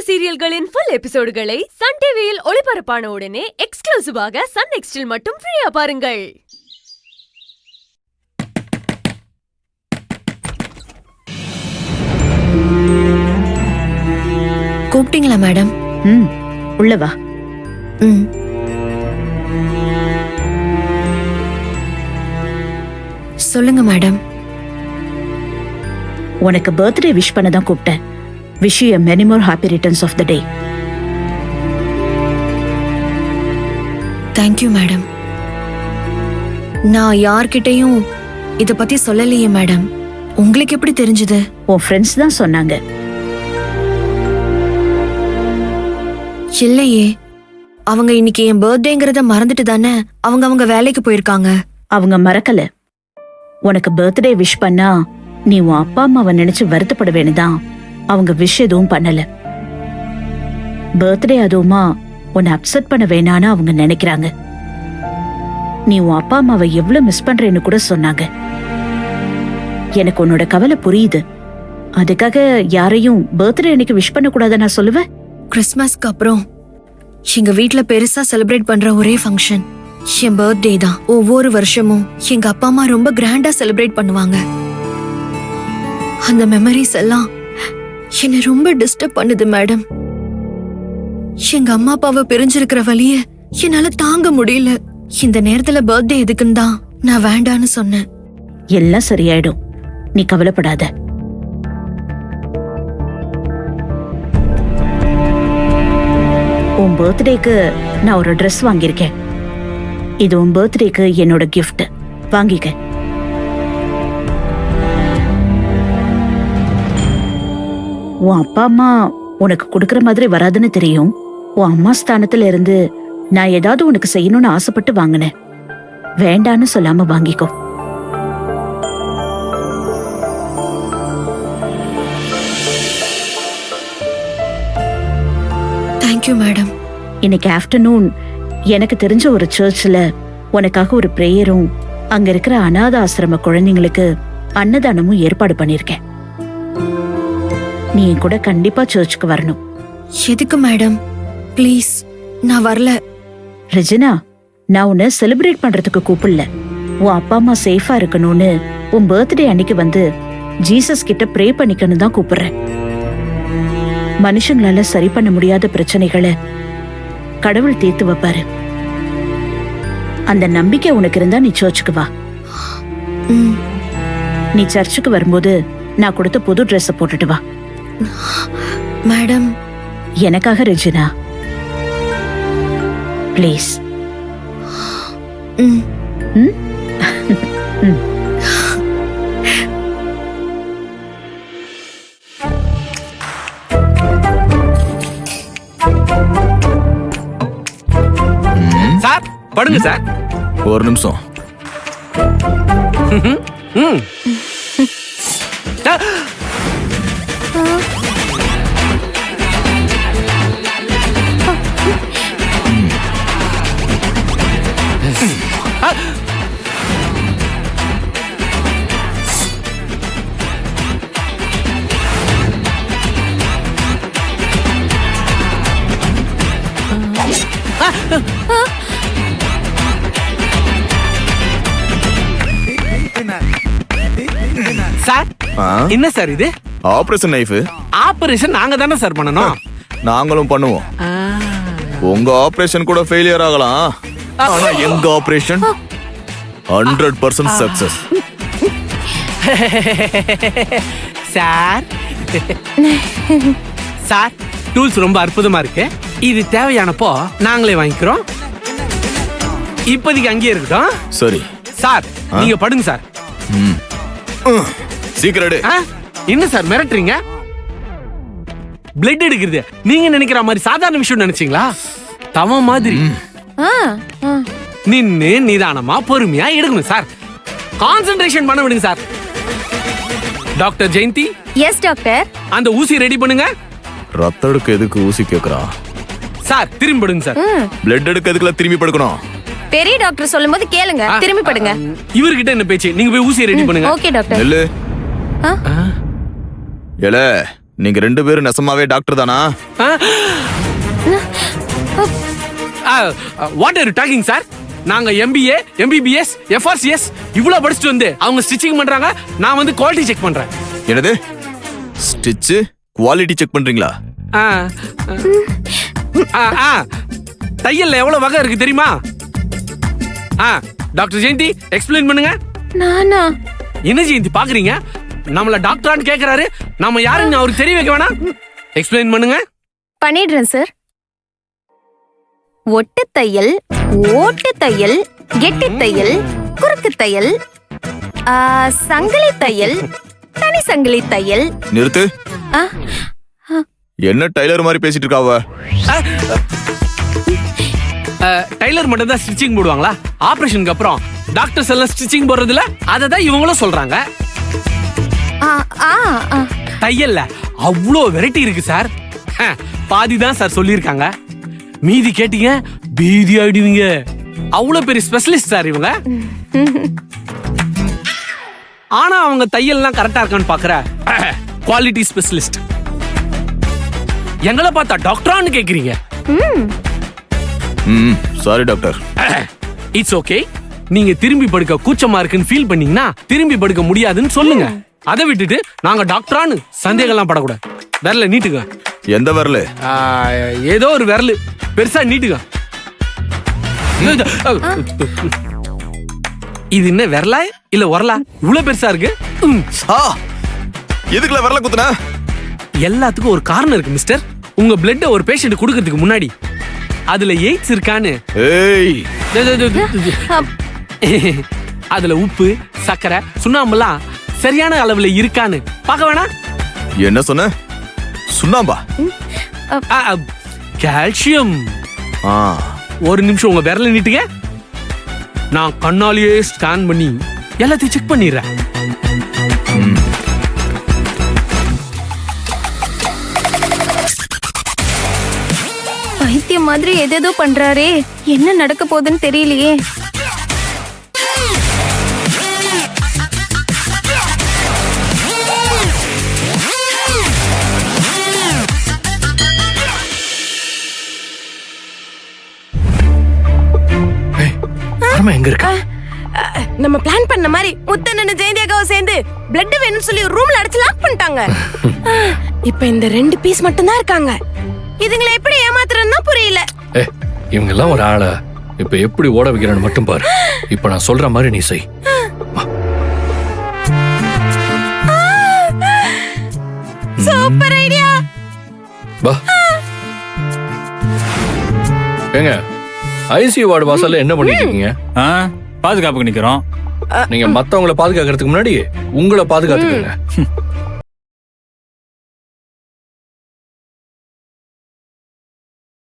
சீரியல்களின் full எபிசோடுகளை Sun டிவியில் ஒளிபரப்பான உடனே எக்ஸ்க்ளூசிவாக சன் நெக்ஸ்டில் மட்டும் ஃப்ரீயா பாருங்கள். கூப்பிட்டீங்களா மேடம்? உள்ள வா. சொல்லுங்க மேடம். உனக்கு பர்த்டே விஷ் பண்ண தான் கூப்பிட்டேன். Wish you many more happy returns of the day. Thank you madam. நான் யார்கிட்டயும் இத பத்தி சொல்லலையே மேடம். உங்களுக்கு எப்படி தெரிஞ்சது? உன் ஃப்ரெண்ட்ஸ் தான் சொன்னாங்க. இல்லையே, அவங்க இன்னைக்கு என் பர்த்டேங்கிறத மறந்துட்டு தானே அவங்க வேலைக்கு போயிருக்காங்க. அவங்க மறக்கல. உனக்கு பர்த்டே விஷ் பண்ணா நீ உன் அப்பா அம்மாவை நினைச்சு வருத்தப்படுவேன்னு தான் அவங்க விஷ் எதுவும் பண்ணல. பர்த்டே அதுவுமா உன்னை அப்செட் பண்ண வேணான்னு அவங்க நினைக்கிறாங்க. நீ உன் அப்பா அம்மாவை எவ்வளவு மிஸ் பண்றேன்னு கூட சொன்னாங்க. எனக்கு உன்னோட கவலை புரியுது. அதுக்காக யாரையும் பர்த்டே அன்னைக்கு விஷ் பண்ண கூடாத நான் சொல்லுவேன். கிறிஸ்மஸ்க்கு அப்புறம் எங்க வீட்ல பெருசா செலிப்ரேட் பண்ற ஒரே ஃபங்க்ஷன் என் பர்த்டே தான். ஒவ்வொரு வருஷமும் எங்க அப்பா அம்மா ரொம்ப கிராண்டா செலிப்ரேட் பண்ணுவாங்க. அந்த மெமரிஸ் எல்லாம் என்ன ரொம்ப டிஸ்டர்ப் பண்ணுது மேடம். எங்க அம்மா அப்பாவை பிரிஞ்சிருக்கிற வழிய என்னால தாங்க முடியல. இந்த நேரத்துல பர்த்டே எதுக்குன்னு தான் நான் வேண்டான்னு சொன்னேன். எல்லாம் சரியாயிடும், நீ கவலைப்படாத. உன் பர்த்டேக்கு நான் ஒரு ட்ரெஸ் வாங்கியிருக்கேன். இது உன் பர்த்டேக்கு என்னோட கிஃப்ட். வாங்கிக்க. உன் அப்பா அம்மா உனக்கு கொடுக்கற மாதிரி வராதுன்னு தெரியும். உன் அம்மா ஸ்தானத்துல இருந்து நான் ஏதாவது உனக்கு செய்யணும்னு ஆசைப்பட்டு வாங்கினேன். வேண்டான்னு சொல்லாம வாங்கிக்கோ. Thank you madam. இன்னைக்கு ஆஃப்டர்நூன் எனக்கு தெரிஞ்ச ஒரு சர்ச்சில் உனக்காக ஒரு பிரேயரும் அங்க இருக்கிற அநாத ஆசிரம குழந்தைங்களுக்கு அன்னதானமும் ஏற்பாடு பண்ணிருக்கேன். நீ கூட கண்டிப்பா சர்ச்சுக்கு வரணும். எதுக்கு மேடம்? ப்ளீஸ், நான் வரல. ரெஜினா, நான் உன்னை செலிப்ரேட் பண்றதுக்கு கூப்பிடல. உன் அப்பா அம்மா சேஃபா இருக்கணும்னு உன் பர்த்டே அன்னைக்கு வந்து ஜீசஸ் கிட்ட ப்ரே பண்ணிக்கணும் தான் கூப்பிடுறேன். மனுஷங்களால சரி பண்ண முடியாத பிரச்சனைகளை கடவுள் தீர்த்து வைப்பாரு. அந்த நம்பிக்கை உனக்கு இருந்தா நீ சர்ச்சுக்கு வா. நீ சர்ச்சுக்கு வரும்போது நான் கொடுத்த புது ட்ரெஸ் போட்டுட்டு வா. மேடம், எனக்காக ரெஜினா, ப்ளீஸ். சார் படுங்க சார். ஒரு நிமிஷம். சார் என்ன சார் இது? Operation knife. ஆபரேஷன் நாங்க தானே சார் பண்ணணும். நாங்களும் பண்ணுவோம். உங்க ஆபரேஷன் கூட ஃபெயிலியர் ஆகலாம், ஆனா எங்க operation 100% success. Sir sir tools ரொம்ப அற்புதமா இருக்கு. இது தேவையானப்போ நாங்களே வாங்கிக்கிறோம். இப்போதைக்கு அங்கேயே இருக்கட்டும். சரி சார், நீங்க படுங்க சார். சீக்கிரம். என்ன சார் மிரட்டுறீங்க? பிளட் எடுக்கிறது நீங்க நினைக்கிற மாதிரி சாதாரண விஷயம் நினைச்சீங்களா? தவ மாதிரி நின்னு நிதானமா பொறுமையா எடுக்கணும் சார். கான்சென்ட்ரேஷன் பண்ண விடுங்க sir. Doctor Jayanthi. Yes doctor. அந்த ஊசி ரெடி பண்ணுங்க. ரத்தம் எடுக்க எதுக்கு ஊசி கேக்குறா? சார் திரும்பி படுங்க சார். பிளட் எடுக்க எதுக்குல திரும்பி படுக்கணும்? பெரிய டாக்டர் சொல்லும்போது கேளுங்க, திரும்பி படுங்க. இவர்கிட்ட என்ன பேச்சு? நீங்க போய் ஊசியை ரெடி பண்ணுங்க. Okay doctor. நெல்லு. ஏல நீங்க 2 பேரும் நெசமாவே டாக்டர் தானா? What are you talking sir? நாங்க MBA, MBBS, FRCS இவ்வளவு படிச்சுட்டு வந்து அவங்க ஸ்டிச்சிங் பண்றாங்க, நான் வந்து குவாலிட்டி செக் பண்றேன். என்னது? ஸ்டிச் குவாலிட்டி செக் பண்றீங்களா? தையல்ல எவ்வளவு வகை இருக்கு தெரியுமா? டாக்டர் ஜெயந்தி எக்ஸ்பிளைன் பண்ணுங்க. நானா? என்ன ஜெயந்தி பாக்குறீங்க? நம்மள டாக்டரான்னு கேக்குறாரு, நாம யாருன்னு அவருக்கு தெரிய வைக்க வேணாம். எக்ஸ்பிளைன் பண்ணுங்க. பண்ணிடுறேன் சார். ஒட்டு தையல், ஓட்டு தையல், கெட்டி தையல், குறுக்கு தையல், சங்கிலி தையல், தனி சங்கிலி தையல். நிறுத்து. ஆ, என்ன டைலர் மாதிரி பேசிட்டு இருக்காவ? டைலர் மட்டும் தான் ஸ்டிச்சிங் போடுவாங்களா? ஆபரேஷனுக்கு அப்புறம் டாக்டர்ஸ் எல்லாம் ஸ்டிச்சிங் போடுறதுல அதை தான் இவங்களும் சொல்றாங்க. ஆ, ஆ, ஆ. தையல்ல அவ்வளோ வெரைட்டி இருக்கு சார். பாதி தான் சார் சொல்லியிருக்காங்க, மீதி கேட்டீங்க பீதி ஆயிடுவீங்க. அவ்வளோ பெரிய ஸ்பெஷலிஸ்ட் சார் இவங்க. ஆனா அவங்க தையல்லாம் கரெக்டா இருக்கான்னு பாக்குற குவாலிட்டி ஸ்பெஷலிஸ்ட். எங்களை பார்த்தா டாக்டரான்னு கேக்குறீங்க. Sorry doctor. It's okay. நீங்க திரும்பி படுக்க கூச்சமா இருக்குன்னு ஃபீல் பண்ணீங்கன்னா திரும்பி படுக்க முடியாதுன்னு சொல்லுங்க. அதை விட்டுட்டு நாங்க டாக்டரான்னு சந்தேகம்லாம் படக்கூடாது. விரல நீட்டுங்க. எந்த விரல்? ஏதோ ஒரு விரல் பெருசா நீட்டுங்க. இது என்ன விரலா இல்ல உரலா? இவ்வளவு பெருசா இருக்கு. எதுக்குல விரல குத்துன? எல்லாத்துக்கும் ஒரு காரணம் இருக்கு மிஸ்டர். உங்க பிளட் ஒரு பேஷண்ட் குடுக்கிறதுக்கு முன்னாடி அதுல எய்ட்ஸ் இருக்கான்னு, ஏய் அதுல உப்பு, சர்க்கரை, சுண்ணாம்பெல்லாம் சரியான அளவுல இருக்கான்னு பார்க்க வேணா? என்ன சொன்ன? சுண்ணாம்பா? கால்சியம். ஒரு நிமிஷம் உங்க விரல நீட்டுங்க. நான் கண்ணாலேயே ஸ்கேன் பண்ணி எல்லாத்தையும் செக் பண்ணிடுறேன். பைத்தியம் மாதிரி எதேதோ பண்றாரே, என்ன நடக்க போகுதுன்னு தெரியலையே. எங்க இருக்க? நம்ம பிளான் பண்ண மாதிரி முத்தண்ணன் ஜெயந்தி அக்காவும் சேர்ந்து பிளட் வேணும்னு சொல்லி ரூம்ல அடைச்சு லாக் பண்ணிட்டாங்க. இப்ப இந்த 2 பீஸ் மட்டும் தான் இருக்காங்க. இதுங்களை எப்படி ஏமாத்துறதுன்னா புரியல. இவங்க எல்லாம் ஒரு ஆளா? இப்ப எப்படி ஓட வைக்கிறேன்னு மட்டும் பாரு. இப்ப நான் சொல்ற மாதிரி நீ செய். Super idea. வா. ஏங்க, ஐசியூ வார்டு வாசல்ல என்ன பண்ணிட்டு இருக்கீங்க? பாதுகாப்புக்கு நிக்கிறோம். நீங்க மத்தவங்கள பாதுகாக்கிறதுக்கு முன்னாடி உங்களை பாதுகாத்துக்கங்க.